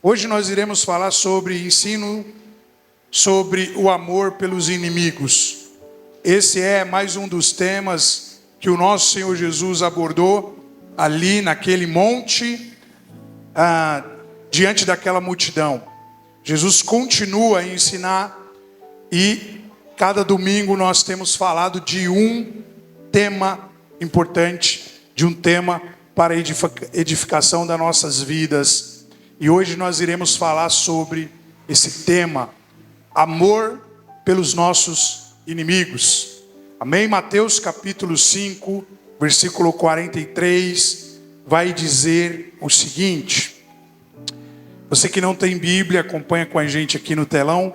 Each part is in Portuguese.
Hoje nós iremos falar sobre ensino sobre o amor pelos inimigos. Esse é mais um dos temas que o nosso Senhor Jesus abordou ali naquele monte, diante daquela multidão. Jesus continua a ensinar e cada domingo nós temos falado de um tema importante, de um tema para a edificação das nossas vidas. E hoje nós iremos falar sobre esse tema, amor pelos nossos inimigos. Amém? Mateus capítulo 5, versículo 43, vai dizer o seguinte. Você que não tem Bíblia, acompanha com a gente aqui no telão.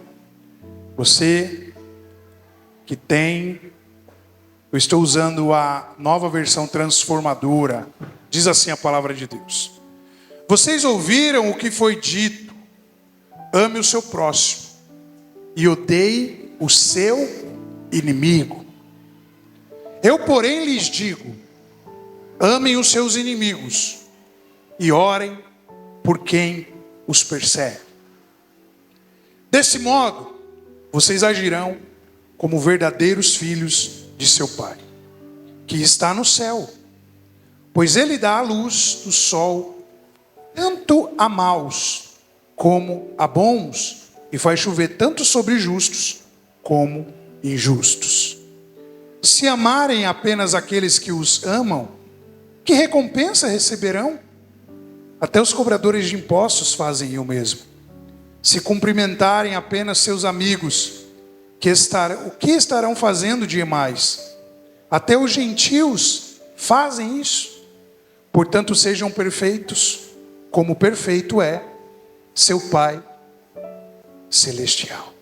Você que tem, eu estou usando a nova versão transformadora. Diz assim a palavra de Deus. Vocês ouviram o que foi dito: ame o seu próximo e odeie o seu inimigo. Eu, porém, lhes digo: amem os seus inimigos e orem por quem os persegue. Desse modo, vocês agirão como verdadeiros filhos de seu Pai, que está no céu, pois Ele dá a luz do sol tanto a maus como a bons, e faz chover tanto sobre justos como injustos. Se amarem apenas aqueles que os amam, que recompensa receberão? Até os cobradores de impostos fazem o mesmo. Se cumprimentarem apenas seus amigos, o que estarão fazendo demais? Até os gentios fazem isso. Portanto, sejam perfeitos, como perfeito é seu Pai celestial.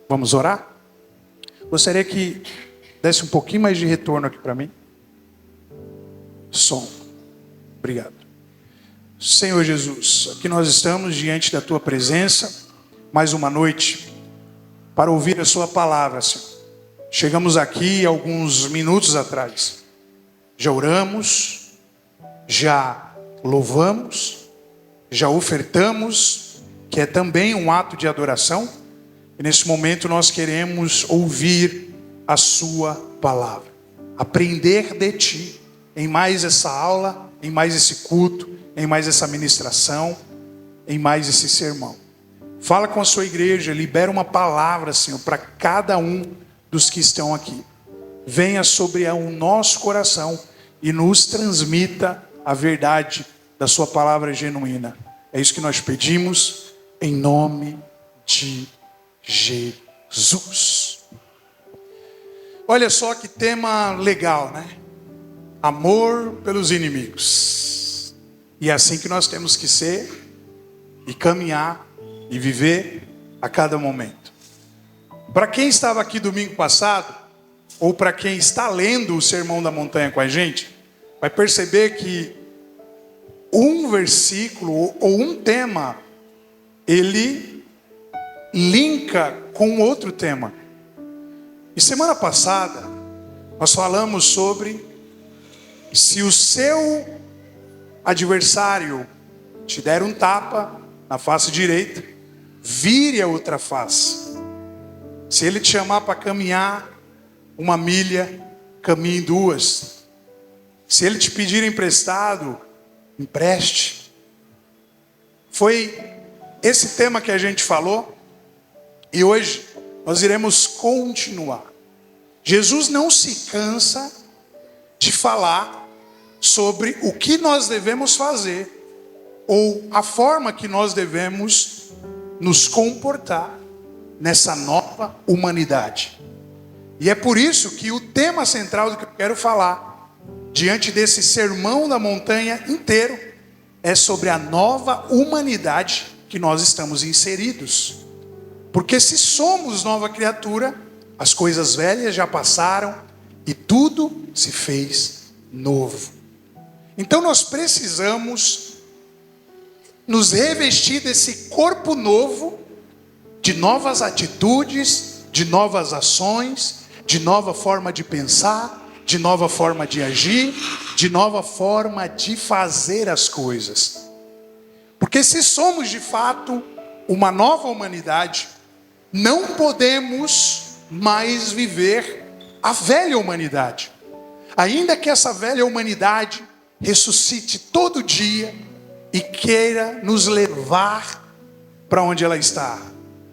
Vamos orar? Gostaria que desse um pouquinho mais de retorno aqui para mim. Som. Obrigado. Senhor Jesus, aqui nós estamos diante da Tua presença, mais uma noite, para ouvir a Sua palavra, Senhor. Chegamos aqui alguns minutos atrás. Já oramos, já louvamos, já ofertamos, que é também um ato de adoração. E nesse momento nós queremos ouvir a Sua palavra. Aprender de Ti, em mais essa aula, em mais esse culto, em mais essa ministração, em mais esse sermão. Fala com a sua igreja, libera uma palavra, Senhor, para cada um dos que estão aqui. Venha sobre o nosso coração e nos transmita a verdade da sua palavra genuína. É isso que nós pedimos, em nome de Jesus. Olha só que tema legal, né? Amor pelos inimigos. E é assim que nós temos que ser e caminhar e viver a cada momento. Para quem estava aqui domingo passado, ou para quem está lendo o Sermão da Montanha com a gente, vai perceber que um versículo ou um tema, ele linka com outro tema. E semana passada, nós falamos sobre se o seu adversário te der um tapa na face direita, vire a outra face. Se ele te chamar para caminhar uma milha, caminhe duas. Se ele te pedir emprestado, empreste. Foi esse tema que a gente falou. E hoje nós iremos continuar. Jesus não se cansa de falar sobre o que nós devemos fazer, ou a forma que nós devemos nos comportar nessa nova humanidade. E é por isso que o tema central do que eu quero falar, diante desse sermão da montanha inteiro, é sobre a nova humanidade que nós estamos inseridos. Porque se somos nova criatura, as coisas velhas já passaram e tudo se fez novo. Então nós precisamos nos revestir desse corpo novo, de novas atitudes, de novas ações, de nova forma de pensar, de nova forma de agir, de nova forma de fazer as coisas. Porque se somos de fato uma nova humanidade, não podemos mais viver a velha humanidade. Ainda que essa velha humanidade ressuscite todo dia e queira nos levar para onde ela está,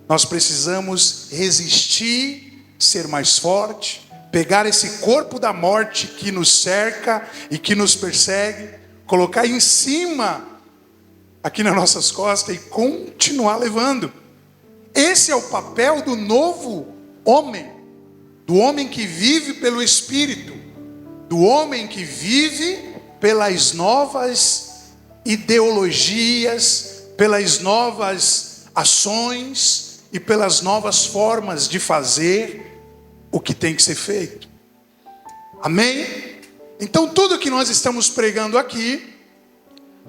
nós precisamos resistir, ser mais forte, pegar esse corpo da morte que nos cerca e que nos persegue, colocar em cima, aqui nas nossas costas, e continuar levando. Esse é o papel do novo homem, do homem que vive pelo Espírito, do homem que vive pelas novas ideologias, pelas novas ações e pelas novas formas de fazer o que tem que ser feito. Amém? Então tudo que nós estamos pregando aqui,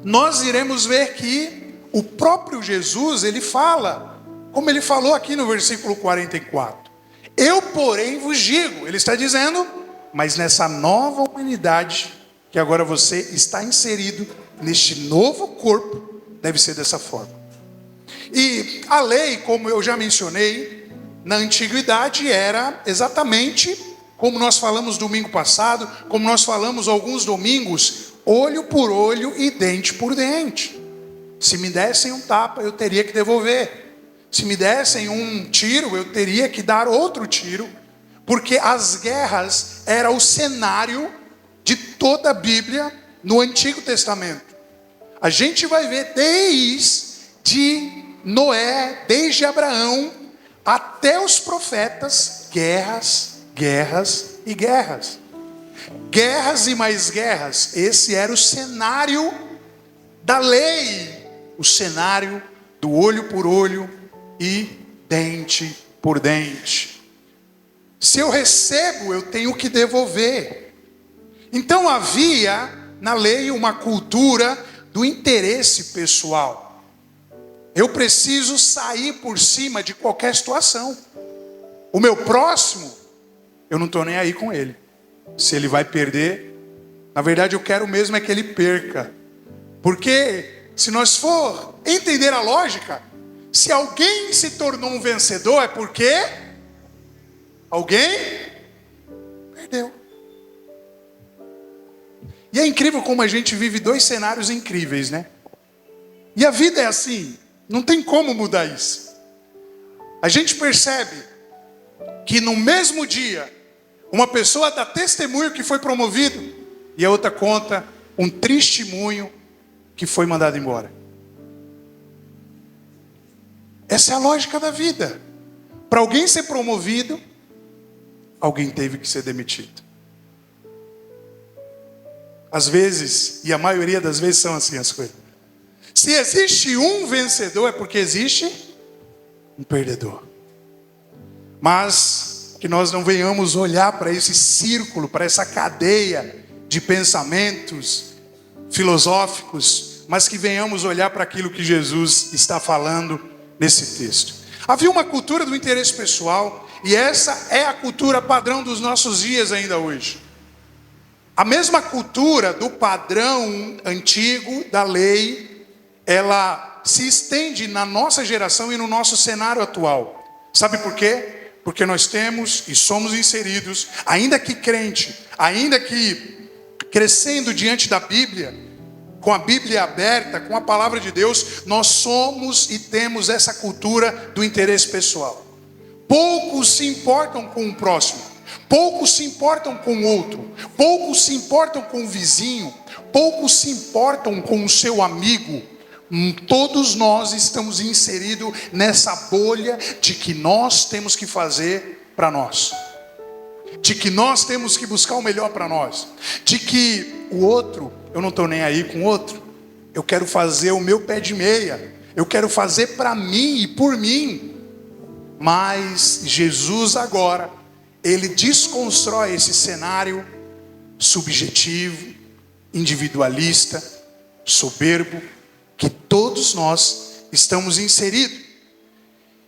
nós iremos ver que o próprio Jesus, ele fala, como ele falou aqui no versículo 44. Eu, porém, vos digo, ele está dizendo, mas nessa nova humanidade, que agora você está inserido neste novo corpo, deve ser dessa forma. E a lei, como eu já mencionei, na antiguidade era exatamente como nós falamos domingo passado, como nós falamos alguns domingos, olho por olho e dente por dente. Se me dessem um tapa, eu teria que devolver. Se me dessem um tiro, eu teria que dar outro tiro, porque as guerras eram o cenário de toda a Bíblia no Antigo Testamento. A gente vai ver desde Noé, desde Abraão, até os profetas, guerras, guerras e guerras. Guerras e mais guerras. Esse era o cenário da lei, o cenário do olho por olho e dente por dente. Se eu recebo, eu tenho que devolver. Então havia na lei uma cultura do interesse pessoal. Eu preciso sair por cima de qualquer situação. O meu próximo, eu não estou nem aí com ele. Se ele vai perder, na verdade eu quero mesmo é que ele perca. Porque se nós for entender a lógica, se alguém se tornou um vencedor, é porque alguém perdeu. E é incrível como a gente vive dois cenários incríveis, né? E a vida é assim, não tem como mudar isso. A gente percebe que no mesmo dia, uma pessoa dá testemunho que foi promovido, e a outra conta um testemunho que foi mandado embora. Essa é a lógica da vida. Para alguém ser promovido, alguém teve que ser demitido. Às vezes, e a maioria das vezes são assim as coisas. Se existe um vencedor, é porque existe um perdedor. Mas que nós não venhamos olhar para esse círculo, para essa cadeia de pensamentos filosóficos, mas que venhamos olhar para aquilo que Jesus está falando nesse texto. Havia uma cultura do interesse pessoal, e essa é a cultura padrão dos nossos dias ainda hoje. A mesma cultura do padrão antigo, da lei, ela se estende na nossa geração e no nosso cenário atual. Sabe por quê? Porque nós temos e somos inseridos, ainda que crente, ainda que crescendo diante da Bíblia, com a Bíblia aberta, com a palavra de Deus, nós somos e temos essa cultura do interesse pessoal. Poucos se importam com o próximo, poucos se importam com o outro, poucos se importam com o vizinho, poucos se importam com o seu amigo. Todos nós estamos inseridos nessa bolha de que nós temos que fazer para nós, de que nós temos que buscar o melhor para nós, de que o outro, eu não estou nem aí com o outro, eu quero fazer o meu pé de meia, eu quero fazer para mim e por mim. Mas Jesus agora, ele desconstrói esse cenário subjetivo, individualista, soberbo, que todos nós estamos inseridos.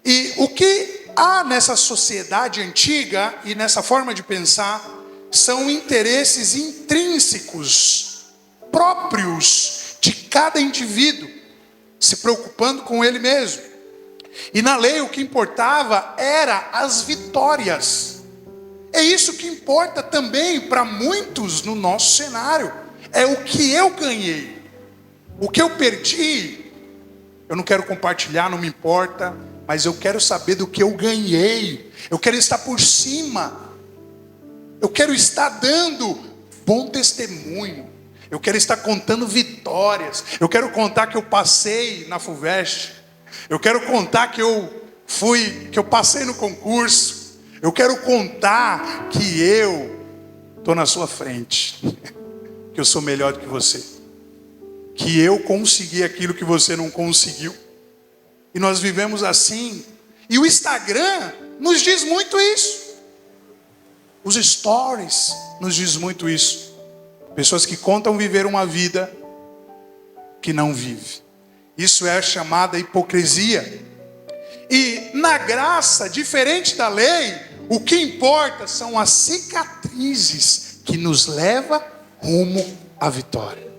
E o que há nessa sociedade antiga e nessa forma de pensar são interesses intrínsecos, próprios de cada indivíduo. se preocupando com ele mesmo. E na lei o que importava era as vitórias. É isso que importa também para muitos no nosso cenário. É o que eu ganhei. O que eu perdi, eu não quero compartilhar, não me importa, mas eu quero saber do que eu ganhei. Eu quero estar por cima. Eu quero estar dando bom testemunho. Eu quero estar contando vitórias. Eu quero contar que eu passei na FUVEST. Eu quero contar que eu passei no concurso. Eu quero contar que eu estou na sua frente. Que eu sou melhor do que você. Que eu consegui aquilo que você não conseguiu. E nós vivemos assim. E o Instagram nos diz muito isso. Os stories nos diz muito isso. Pessoas que contam viver uma vida que não vive. Isso é chamada hipocrisia. E na graça, diferente da lei, o que importa são as cicatrizes que nos levam rumo à vitória.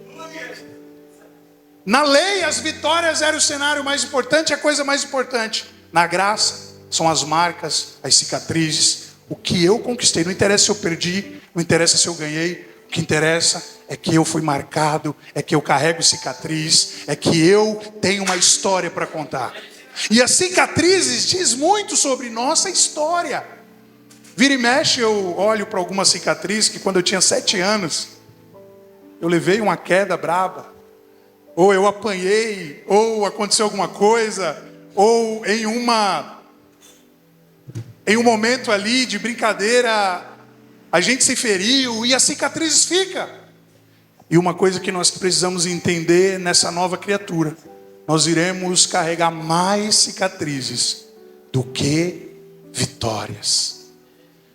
Na lei, as vitórias eram o cenário mais importante, a coisa mais importante. Na graça, são as marcas, as cicatrizes. O que eu conquistei, não interessa se eu perdi, não interessa se eu ganhei. O que interessa é que eu fui marcado, é que eu carrego cicatriz, é que eu tenho uma história para contar. E as cicatrizes diz muito sobre nossa história. Vira e mexe, eu olho para alguma cicatriz que quando eu tinha 7 anos, eu levei uma queda braba. Ou eu apanhei, ou aconteceu alguma coisa, ou em um momento ali de brincadeira, a gente se feriu e as cicatrizes ficam. E uma coisa que nós precisamos entender nessa nova criatura, nós iremos carregar mais cicatrizes do que vitórias.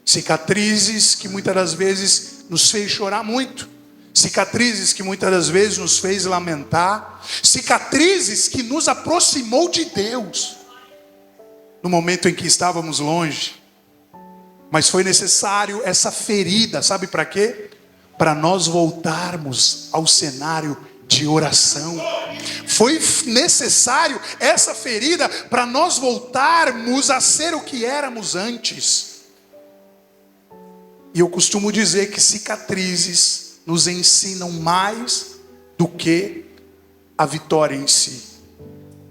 Cicatrizes que muitas das vezes nos fez chorar muito. Cicatrizes que muitas das vezes nos fez lamentar. Cicatrizes que nos aproximou de Deus. No momento em que estávamos longe. Mas foi necessário essa ferida, sabe para quê? Para nós voltarmos ao cenário de oração. Foi necessário essa ferida para nós voltarmos a ser o que éramos antes. E eu costumo dizer que cicatrizes nos ensinam mais do que a vitória em si.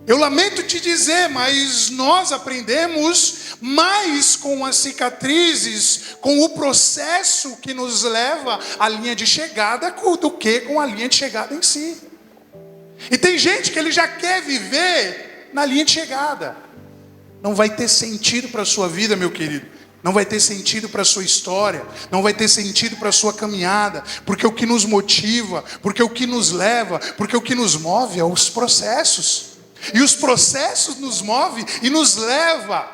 Eu lamento te dizer, mas nós aprendemos mais com as cicatrizes, com o processo que nos leva à linha de chegada, do que com a linha de chegada em si. E tem gente que ele já quer viver na linha de chegada. Não vai ter sentido para a sua vida, meu querido. Não vai ter sentido para a sua história, não vai ter sentido para a sua caminhada, porque o que nos motiva, porque o que nos leva, porque o que nos move é os processos. E os processos nos movem e nos leva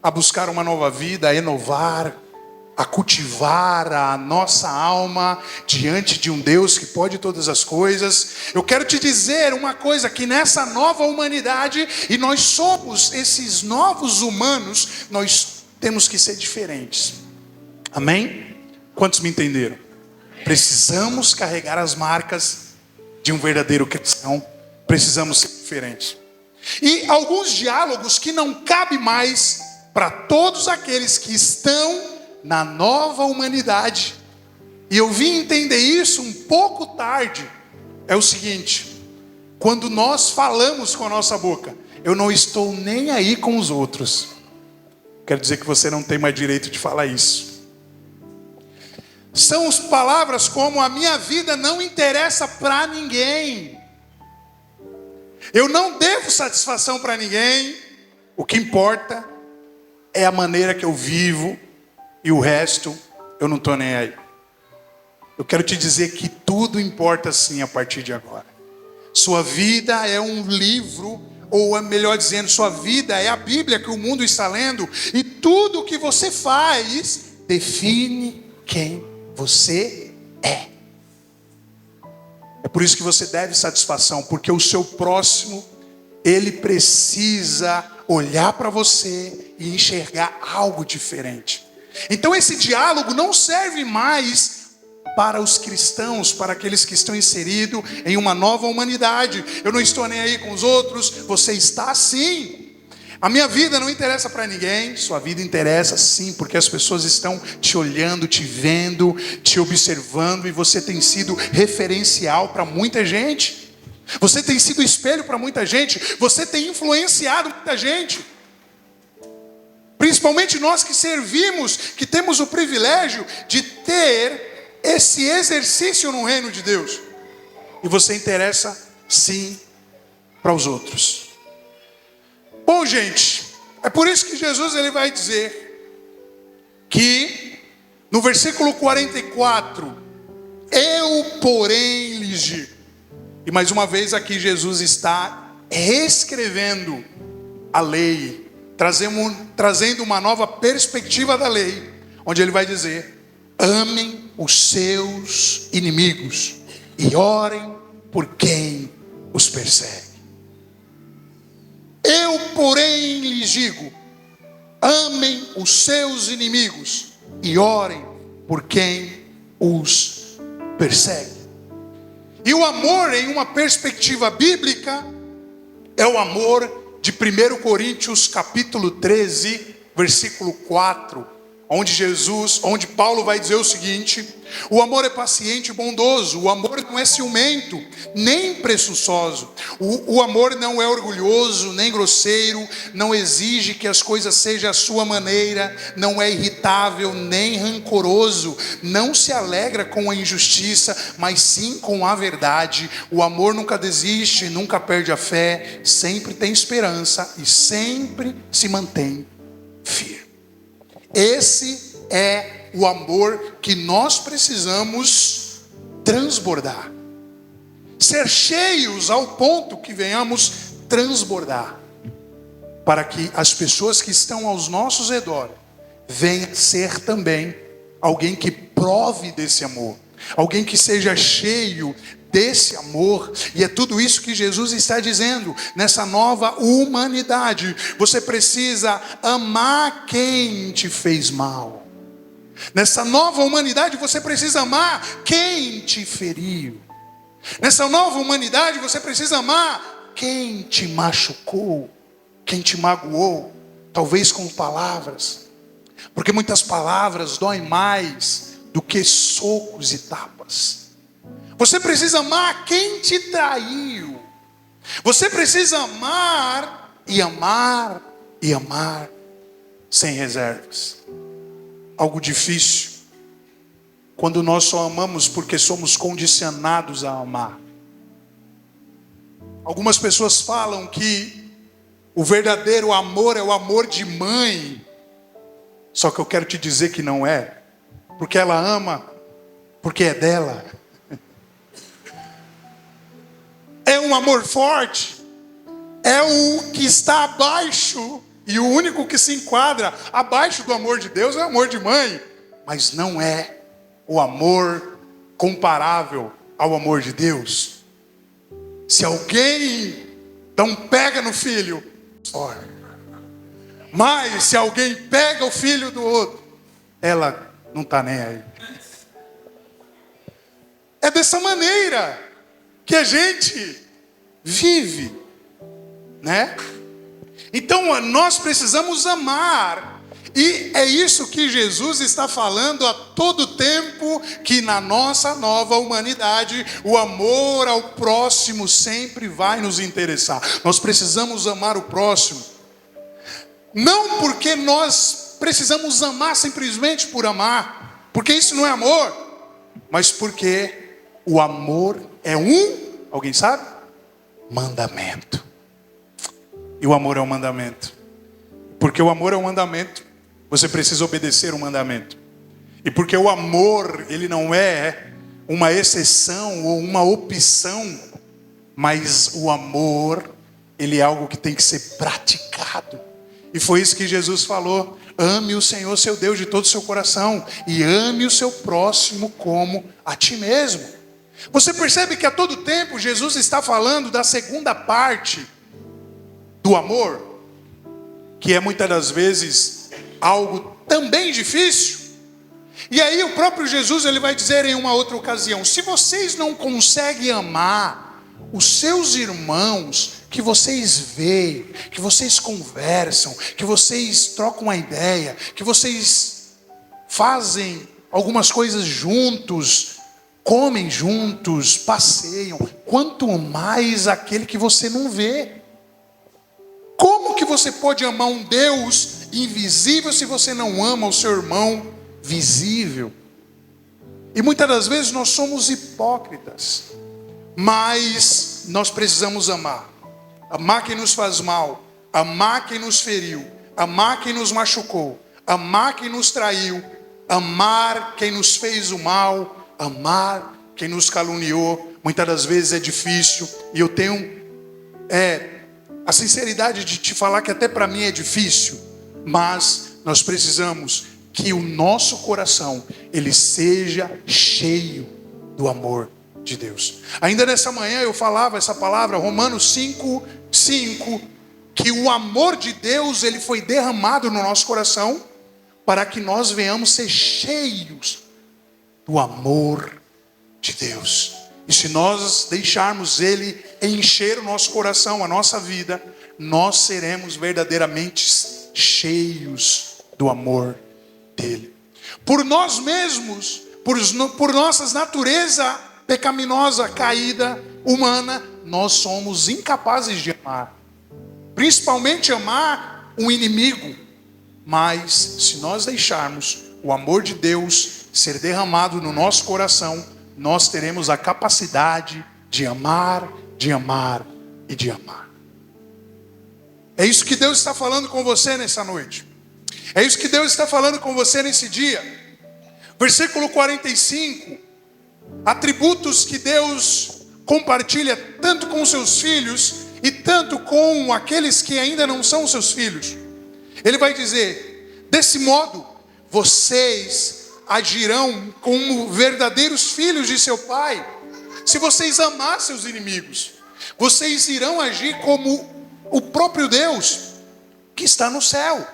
a buscar uma nova vida, a renovar, a cultivar a nossa alma diante de um Deus que pode todas as coisas. Eu quero te dizer uma coisa, que nessa nova humanidade, e nós somos esses novos humanos, nós temos que ser diferentes. Amém? Quantos me entenderam? Precisamos carregar as marcas de um verdadeiro cristão. Precisamos ser diferentes. E alguns diálogos que não cabem mais para todos aqueles que estão na nova humanidade, e eu vim entender isso um pouco tarde, é o seguinte: quando nós falamos com a nossa boca, eu não estou nem aí com os outros, quero dizer que você não tem mais direito de falar isso. São as palavras como: a minha vida não interessa para ninguém, eu não devo satisfação para ninguém, o que importa é a maneira que eu vivo, e o resto, eu não estou nem aí. Eu quero te dizer que tudo importa sim a partir de agora. Sua vida é um livro, ou melhor dizendo, sua vida é a Bíblia que o mundo está lendo. E tudo o que você faz define quem você é. É por isso que você deve satisfação, porque o seu próximo, ele precisa olhar para você e enxergar algo diferente. Então esse diálogo não serve mais para os cristãos, para aqueles que estão inseridos em uma nova humanidade. Eu não estou nem aí com os outros, você está sim. A minha vida não interessa para ninguém, sua vida interessa sim, porque as pessoas estão te olhando, te vendo, te observando, e você tem sido referencial para muita gente. Você tem sido espelho para muita gente, você tem influenciado muita gente. Principalmente nós que servimos, que temos o privilégio de ter esse exercício no reino de Deus. E você interessa sim para os outros. Bom, gente, é por isso que Jesus ele vai dizer que no versículo 44, eu porém lhes digo. E mais uma vez aqui Jesus está reescrevendo a lei, trazendo uma nova perspectiva da lei, onde ele vai dizer: amem os seus inimigos e orem por quem os persegue. Eu, porém, lhes digo: amem os seus inimigos e orem por quem os persegue. E o amor, em uma perspectiva bíblica, é o amor de 1 Coríntios capítulo 13, versículo 4, onde Paulo vai dizer o seguinte: o amor é paciente e bondoso, o amor não é ciumento, nem presunçoso, o amor não é orgulhoso, nem grosseiro, não exige que as coisas sejam à sua maneira, não é irritável, nem rancoroso, não se alegra com a injustiça, mas sim com a verdade. O amor nunca desiste, nunca perde a fé, sempre tem esperança e sempre se mantém firme. Esse é o amor que nós precisamos transbordar. Ser cheios ao ponto que venhamos transbordar. Para que as pessoas que estão aos nossos redores venham ser também alguém que prove desse amor. Alguém que seja cheio desse amor. E é tudo isso que Jesus está dizendo. Nessa nova humanidade, você precisa amar quem te fez mal. Nessa nova humanidade você precisa amar quem te feriu. Nessa nova humanidade você precisa amar quem te machucou, quem te magoou, talvez com palavras. Porque muitas palavras doem mais do que socos e tapas. Você precisa amar quem te traiu. Você precisa amar e amar e amar sem reservas. Algo difícil quando nós só amamos porque somos condicionados a amar. Algumas pessoas falam que o verdadeiro amor é o amor de mãe. Só que eu quero te dizer que não é. Porque ela ama, porque é dela. É um amor forte. É o que está abaixo. E o único que se enquadra abaixo do amor de Deus é o amor de mãe. Mas não é o amor comparável ao amor de Deus. Se alguém não pega no filho, olha. Mas se alguém pega o filho do outro, ela não está nem aí. É dessa maneira que a gente vive, né? Então nós precisamos amar. E é isso que Jesus está falando a todo tempo, que na nossa nova humanidade, o amor ao próximo sempre vai nos interessar. Nós precisamos amar o próximo. Não porque nós precisamos amar simplesmente por amar, porque isso não é amor, mas porque o amor é alguém sabe? Mandamento. E o amor é um mandamento. Porque o amor é um mandamento, você precisa obedecer o mandamento. E porque o amor, ele não é uma exceção ou uma opção, mas o amor, ele é algo que tem que ser praticado. E foi isso que Jesus falou: ame o Senhor seu Deus de todo o seu coração e ame o seu próximo como a ti mesmo. Você percebe que a todo tempo Jesus está falando da segunda parte do amor, que é muitas das vezes algo também difícil. E aí o próprio Jesus, ele vai dizer em uma outra ocasião: se vocês não conseguem amar os seus irmãos, que vocês veem, que vocês conversam, que vocês trocam uma ideia, que vocês fazem algumas coisas juntos, comem juntos, passeiam, quanto mais aquele que você não vê. Como que você pode amar um Deus invisível se você não ama o seu irmão visível? E muitas das vezes nós somos hipócritas, mas nós precisamos amar. Amar quem nos faz mal, amar quem nos feriu, amar quem nos machucou, amar quem nos traiu, amar quem nos fez o mal, amar quem nos caluniou. Muitas das vezes é difícil, e eu tenho a sinceridade de te falar que até para mim é difícil, mas nós precisamos que o nosso coração, ele seja cheio do amor de Deus. Ainda nessa manhã eu falava essa palavra, Romanos 5:5, que o amor de Deus, ele foi derramado no nosso coração, para que nós venhamos ser cheios do amor de Deus. E se nós deixarmos ele encher o nosso coração, a nossa vida, nós seremos verdadeiramente cheios do amor dele. Por nós mesmos, por nossa natureza pecaminosa, caída, humana, nós somos incapazes de amar. Principalmente amar um inimigo. Mas se nós deixarmos o amor de Deus ser derramado no nosso coração, nós teremos a capacidade de amar, de amar e de amar. É isso que Deus está falando com você nessa noite. É isso que Deus está falando com você nesse dia. Versículo 45. Atributos que Deus compartilha tanto com seus filhos e tanto com aqueles que ainda não são seus filhos. Ele vai dizer: desse modo, vocês agirão como verdadeiros filhos de seu Pai. Se vocês amar seus inimigos, vocês irão agir como o próprio Deus que está no céu.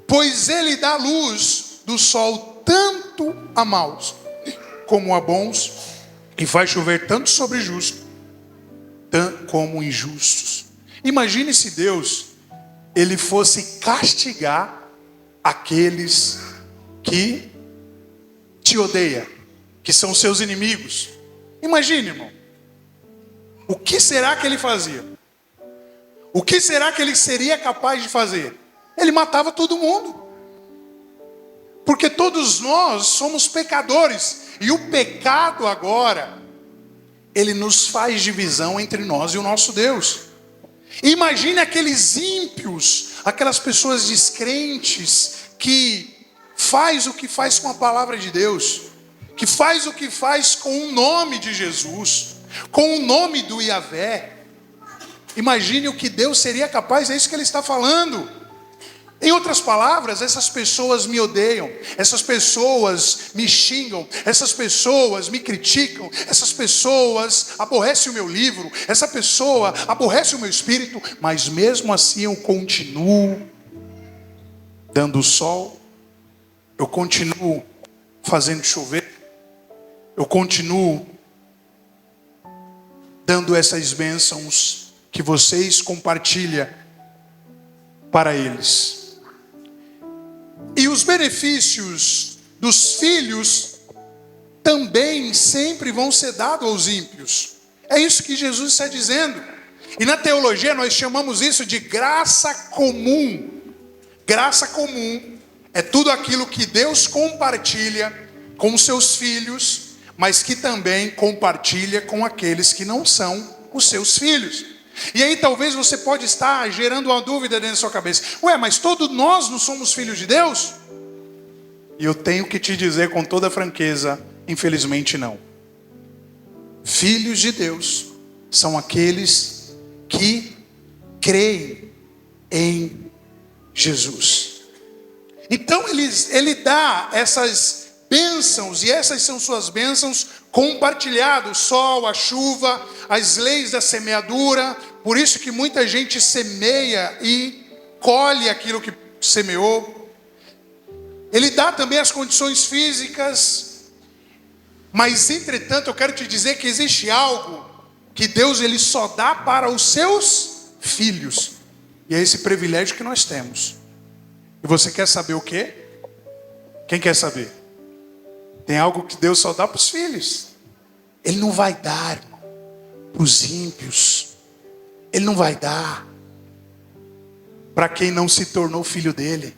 Pois Ele dá luz do sol tanto a maus como a bons, e faz chover tanto sobre justos como injustos. Imagine se Deus, Ele fosse castigar aqueles que te odeiam, que são seus inimigos. Imagine, irmão. O que será que Ele fazia? O que será que Ele seria capaz de fazer? Ele matava todo mundo. Porque todos nós somos pecadores. E o pecado agora, ele nos faz divisão entre nós e o nosso Deus. Imagine aqueles ímpios, aquelas pessoas descrentes que faz o que faz com a palavra de Deus, que faz o que faz com o nome de Jesus, com o nome do Yahvé. Imagine o que Deus seria capaz, é isso que Ele está falando. Em outras palavras, essas pessoas me odeiam, essas pessoas me xingam, essas pessoas me criticam, essas pessoas aborrecem o meu livro, essa pessoa aborrece o meu espírito, mas mesmo assim eu continuo dando sol, eu continuo fazendo chover, eu continuo dando essas bênçãos que vocês compartilham para eles. E os benefícios dos filhos também sempre vão ser dados aos ímpios. É isso que Jesus está dizendo. E na teologia nós chamamos isso de graça comum. Graça comum é tudo aquilo que Deus compartilha com os seus filhos, mas que também compartilha com aqueles que não são os seus filhos. E aí talvez você pode estar gerando uma dúvida dentro da sua cabeça. Ué, mas todos nós não somos filhos de Deus? E eu tenho que te dizer com toda franqueza, infelizmente não. Filhos de Deus são aqueles que creem em Jesus. Então ele dá essas bênçãos, e essas são suas bênçãos compartilhadas: o sol, a chuva, as leis da semeadura. Por isso que muita gente semeia e colhe aquilo que semeou. Ele dá também as condições físicas. Mas, entretanto, eu quero te dizer que existe algo que Deus ele só dá para os seus filhos. E é esse privilégio que nós temos. E você quer saber o quê? Quem quer saber? Tem algo que Deus só dá para os filhos. Ele não vai dar, irmão, para os ímpios. Ele não vai dar para quem não se tornou filho dele.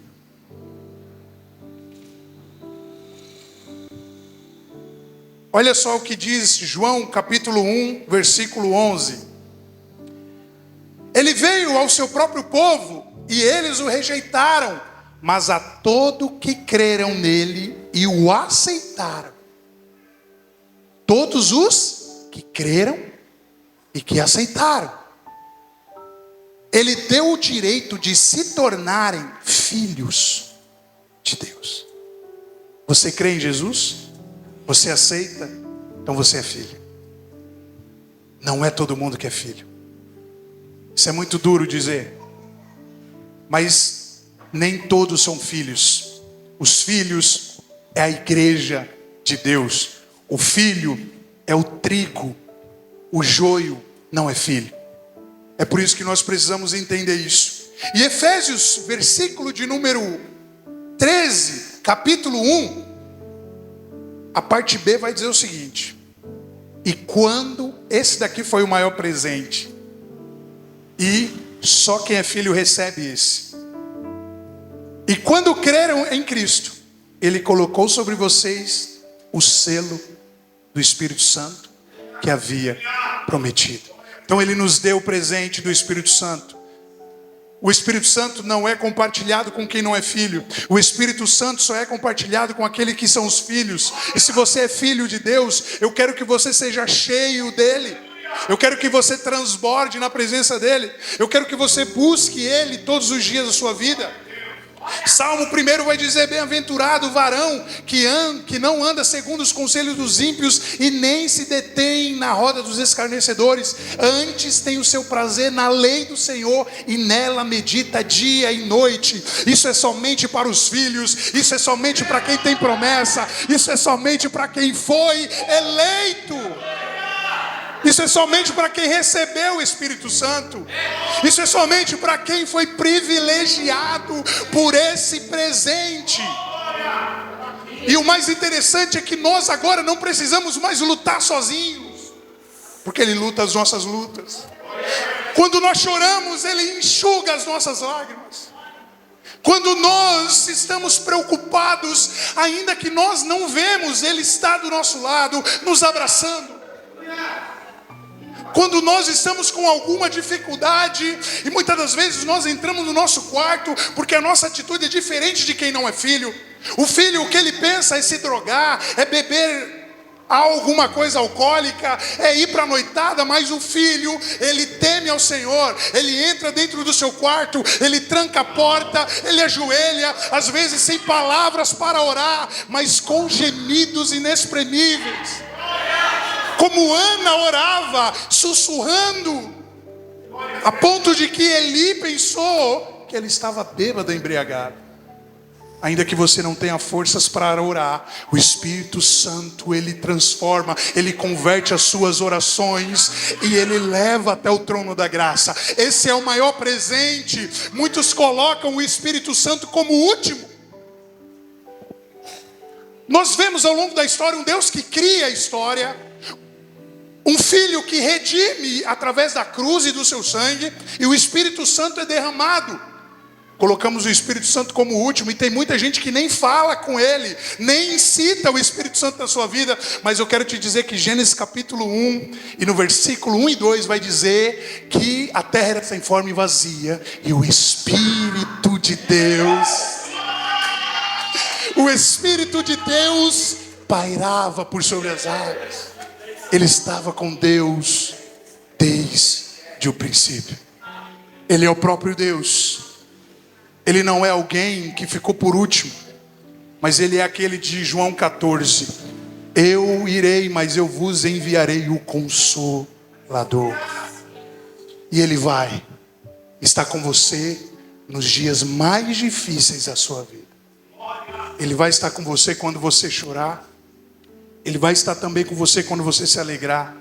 Olha só o que diz João capítulo 1, versículo 11. Ele veio ao seu próprio povo e eles o rejeitaram, mas a todo que creram nele e o aceitaram, todos os que creram e que aceitaram, ele deu o direito de se tornarem filhos de Deus. Você crê em Jesus? Você aceita? Então você é filho. Não é todo mundo que é filho. Isso é muito duro dizer, mas nem todos são filhos. Os filhos é a igreja de Deus. O filho é o trigo, o joio não é filho. É por isso que nós precisamos entender isso. E Efésios, versículo de número 13, capítulo 1, a parte B vai dizer o seguinte: e quando, esse daqui foi o maior presente, e só quem é filho recebe esse. E quando creram em Cristo, Ele colocou sobre vocês o selo do Espírito Santo que havia prometido. Então Ele nos deu o presente do Espírito Santo. O Espírito Santo não é compartilhado com quem não é filho. O Espírito Santo só é compartilhado com aqueles que são os filhos. E se você é filho de Deus, eu quero que você seja cheio dele. Eu quero que você transborde na presença dele. Eu quero que você busque ele todos os dias da sua vida. Salmo 1 vai dizer: bem-aventurado o varão que não anda segundo os conselhos dos ímpios e nem se detém na roda dos escarnecedores. Antes tem o seu prazer na lei do Senhor e nela medita dia e noite. Isso é somente para os filhos. Isso é somente para quem tem promessa. Isso é somente para quem foi eleito. Isso é somente para quem recebeu o Espírito Santo. Isso é somente para quem foi privilegiado por esse presente. E o mais interessante é que nós agora não precisamos mais lutar sozinhos, porque Ele luta as nossas lutas. Quando nós choramos, Ele enxuga as nossas lágrimas. Quando nós estamos preocupados, ainda que nós não vemos, Ele está do nosso lado, nos abraçando. Quando nós estamos com alguma dificuldade, e muitas das vezes nós entramos no nosso quarto, porque a nossa atitude é diferente de quem não é filho. O filho, o que ele pensa é se drogar, é beber alguma coisa alcoólica, é ir para a noitada. Mas o filho, ele teme ao Senhor, ele entra dentro do seu quarto, ele tranca a porta, ele ajoelha, às vezes sem palavras para orar, mas com gemidos inexprimíveis. Como Ana orava, sussurrando, a ponto de que Eli pensou que ele estava bêbado, embriagado. Ainda que você não tenha forças para orar, o Espírito Santo, Ele transforma, Ele converte as suas orações e Ele leva até o trono da graça. Esse é o maior presente. Muitos colocam o Espírito Santo como último. Nós vemos ao longo da história um Deus que cria a história, um filho que redime através da cruz e do seu sangue, e o Espírito Santo é derramado. Colocamos o Espírito Santo como último, e tem muita gente que nem fala com ele, nem cita o Espírito Santo na sua vida. Mas eu quero te dizer que Gênesis capítulo 1, e no versículo 1 e 2 vai dizer que a terra era sem forma e vazia, e o Espírito de Deus, o Espírito de Deus pairava por sobre as águas. Ele estava com Deus desde o princípio. Ele é o próprio Deus. Ele não é alguém que ficou por último, mas Ele é aquele de João 14. Eu irei, mas eu vos enviarei o Consolador. E Ele vai estar com você nos dias mais difíceis da sua vida. Ele vai estar com você quando você chorar. Ele vai estar também com você quando você se alegrar.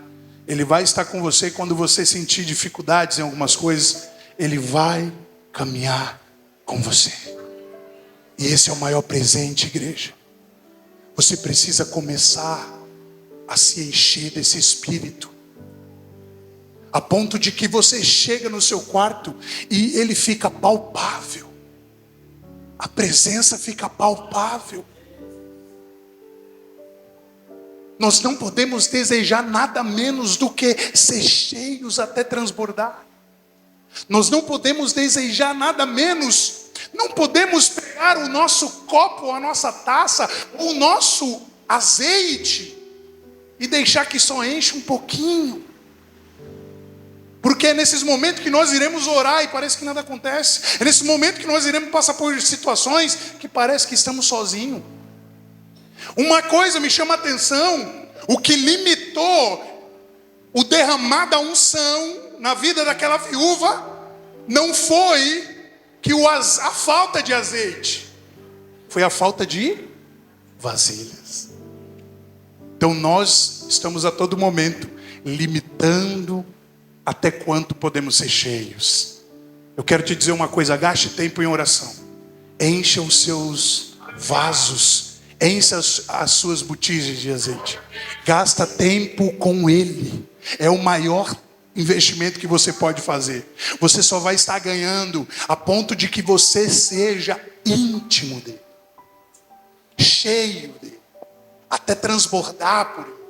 Ele vai estar com você quando você sentir dificuldades em algumas coisas. Ele vai caminhar com você. E esse é o maior presente, igreja. Você precisa começar a se encher desse Espírito. A ponto de que você chega no seu quarto e ele fica palpável. A presença fica palpável. Nós não podemos desejar nada menos do que ser cheios até transbordar. Nós não podemos desejar nada menos. Não podemos pegar o nosso copo, a nossa taça, o nosso azeite e deixar que só enche um pouquinho. Porque é nesses momentos que nós iremos orar e parece que nada acontece. É nesse momento que nós iremos passar por situações que parece que estamos sozinhos. Uma coisa me chama a atenção: o que limitou o derramar da unção na vida daquela viúva não foi que a falta de azeite, foi a falta de vasilhas. Então nós estamos a todo momento limitando até quanto podemos ser cheios. Eu quero te dizer uma coisa: gaste tempo em oração. Encha os seus vasos, encha as suas botijas de azeite. Gasta tempo com Ele. É o maior investimento que você pode fazer. Você só vai estar ganhando a ponto de que você seja íntimo dele, cheio dele, até transbordar por ele.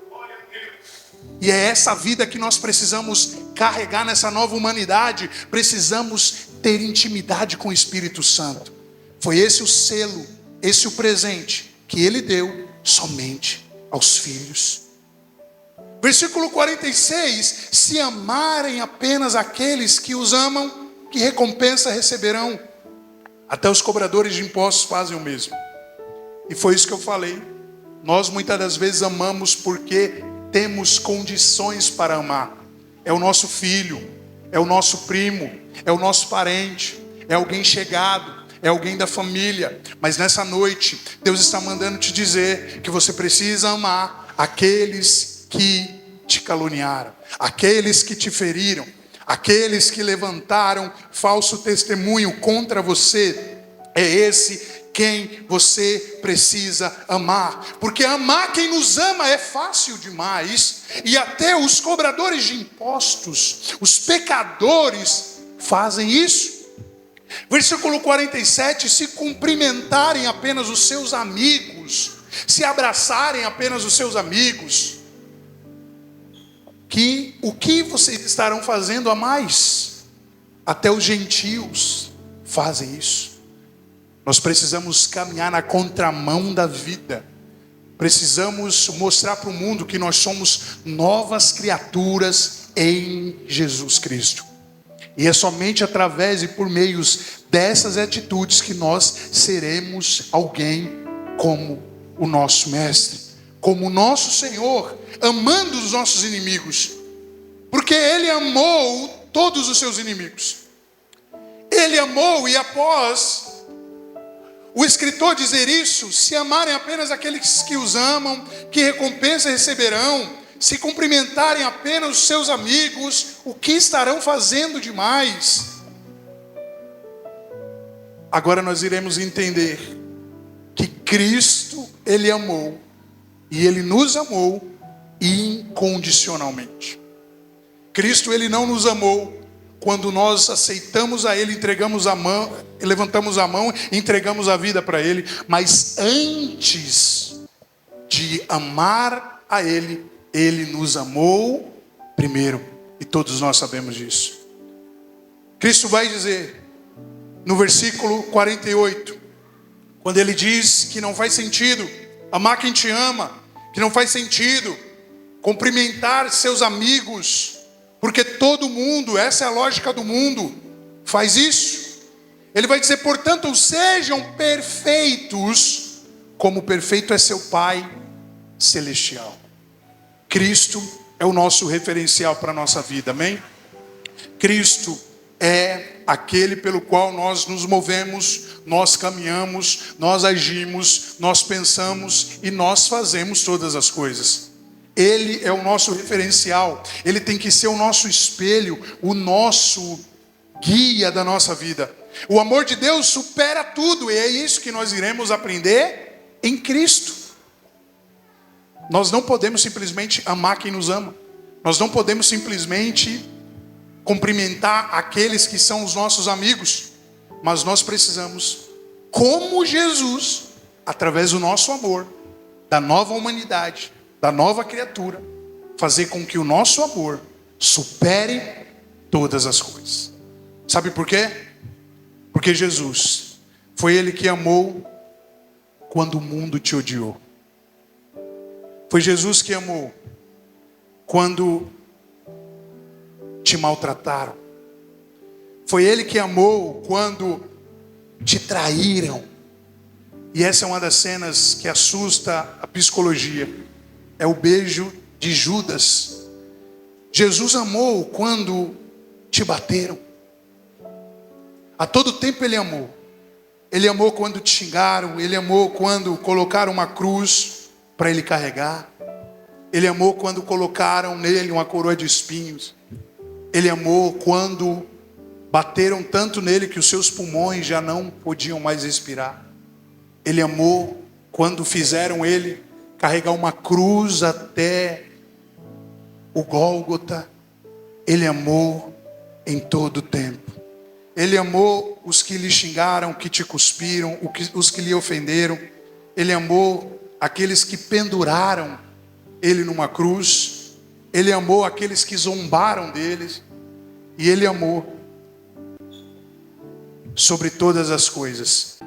E é essa vida que nós precisamos carregar nessa nova humanidade. Precisamos ter intimidade com o Espírito Santo. Foi esse o selo, esse o presente que Ele deu somente aos filhos. Versículo 46: se amarem apenas aqueles que os amam, que recompensa receberão? Até os cobradores de impostos fazem o mesmo. E foi isso que eu falei. Nós muitas das vezes amamos porque temos condições para amar. É o nosso filho, é o nosso primo, é o nosso parente, é alguém chegado, é alguém da família. Mas nessa noite, Deus está mandando te dizer que você precisa amar aqueles que te caluniaram, aqueles que te feriram, aqueles que levantaram falso testemunho contra você. É esse quem você precisa amar, porque amar quem nos ama é fácil demais, e até os cobradores de impostos, os pecadores, fazem isso. Versículo 47: se cumprimentarem apenas os seus amigos, se abraçarem apenas os seus amigos, o que vocês estarão fazendo a mais? Até os gentios fazem isso. Nós precisamos caminhar na contramão da vida. Precisamos mostrar para o mundo que nós somos novas criaturas em Jesus Cristo. E é somente através e por meios dessas atitudes que nós seremos alguém como o nosso Mestre, como o nosso Senhor, amando os nossos inimigos. Porque Ele amou todos os seus inimigos. Ele amou, e após o escritor dizer isso: se amarem apenas aqueles que os amam, que recompensa receberão? Se cumprimentarem apenas os seus amigos, o que estarão fazendo demais? Agora nós iremos entender que Cristo, Ele amou, e Ele nos amou incondicionalmente. Cristo, Ele não nos amou quando nós aceitamos a Ele, entregamos a mão, levantamos a mão, entregamos a vida para Ele. Mas antes de amar a Ele, Ele nos amou primeiro. E todos nós sabemos disso. Cristo vai dizer, no versículo 48, quando Ele diz que não faz sentido amar quem te ama, que não faz sentido cumprimentar seus amigos, porque todo mundo, essa é a lógica do mundo, faz isso. Ele vai dizer: portanto, sejam perfeitos, como perfeito é seu Pai Celestial. Cristo é o nosso referencial para a nossa vida, amém? Cristo é aquele pelo qual nós nos movemos, nós caminhamos, nós agimos, nós pensamos e nós fazemos todas as coisas. Ele é o nosso referencial, ele tem que ser o nosso espelho, o nosso guia da nossa vida. O amor de Deus supera tudo, e é isso que nós iremos aprender em Cristo. Nós não podemos simplesmente amar quem nos ama. Nós não podemos simplesmente cumprimentar aqueles que são os nossos amigos. Mas nós precisamos, como Jesus, através do nosso amor, da nova humanidade, da nova criatura, fazer com que o nosso amor supere todas as coisas. Sabe por quê? Porque Jesus foi Ele que amou quando o mundo te odiou. Foi Jesus que amou quando te maltrataram. Foi Ele que amou quando te traíram. E essa é uma das cenas que assusta a psicologia. É o beijo de Judas. Jesus amou quando te bateram. A todo tempo Ele amou. Ele amou quando te xingaram. Ele amou quando colocaram uma cruz para Ele carregar. Ele amou quando colocaram nele uma coroa de espinhos. Ele amou quando bateram tanto nele que os seus pulmões já não podiam mais respirar. Ele amou quando fizeram ele carregar uma cruz até o Gólgota. Ele amou em todo o tempo. Ele amou os que lhe xingaram, que te cuspiram, os que lhe ofenderam. Ele amou aqueles que penduraram Ele numa cruz. Ele amou aqueles que zombaram deles. E Ele amou sobre todas as coisas.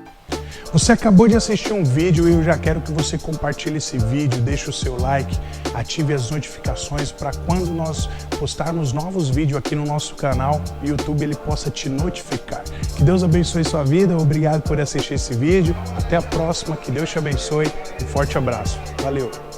Você acabou de assistir um vídeo e eu já quero que você compartilhe esse vídeo, deixe o seu like, ative as notificações para quando nós postarmos novos vídeos aqui no nosso canal, o YouTube ele possa te notificar. Que Deus abençoe sua vida, obrigado por assistir esse vídeo, até a próxima, que Deus te abençoe, um forte abraço, valeu!